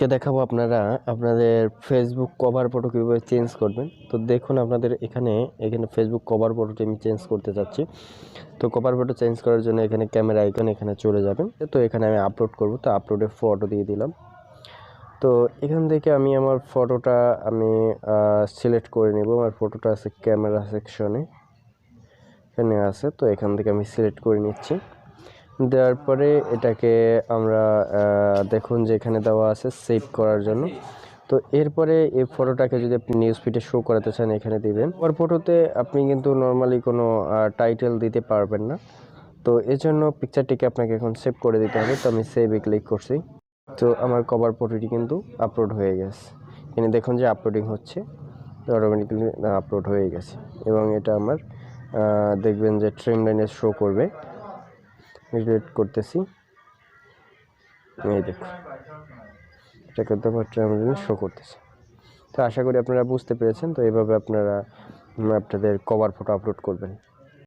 আজকে দেখাবো আপনাদের ফেসবুক কভার ফটো কীভাবে চেঞ্জ করবেন। তো দেখুন আপনাদের এখানে ফেসবুক কভার ফটোটি আমি চেঞ্জ করতে চাচ্ছি। তো কভার ফটো চেঞ্জ করার জন্য এখানে ক্যামেরা আইকন এখানে চলে যাবেন। তো এখানে আমি আপলোড করব, তো আপলোডে ফটো দিয়ে দিলাম। তো এখান থেকে আমি আমার ফটোটা সিলেক্ট করে নেব। আমার ফটোটা আছে ক্যামেরা সেকশনে, এখানে আছে। তো এখান থেকে আমি সিলেক্ট করে নিচ্ছি। দেওয়ার পরে এটাকে আমরা দেখুন যে এখানে দেওয়া আছে সেভ করার জন্য। তো এরপরে এই ফটোটাকে যদি আপনি নিউজ ফিডে শো করাতে চান এখানে দিবেন। ওর ফটোতে আপনি কিন্তু নর্মালি কোনো টাইটেল দিতে পারবেন না, তো এর জন্য পিকচারটিকে আপনাকে এখন সেভ করে দিতে হবে। তো আমি সেভে ক্লিক করছি। তো আমার কভার ফটোটি কিন্তু আপলোড হয়ে গেছে। এখানে দেখুন যে আপলোডিং হচ্ছে, তো অটোমেটিক্যালি আপলোড হয়ে গেছে এবং এটা আমার দেখবেন যে ট্রেন লাইনে শো করবে। ওয়েট করতেছি, এই দেখুন এটা করতে শো করতেছে। তো আশা করি আপনারা বুঝতে পেরেছেন। তো এইভাবে আপনারা আপনাদের কভার ফটো আপলোড করবেন।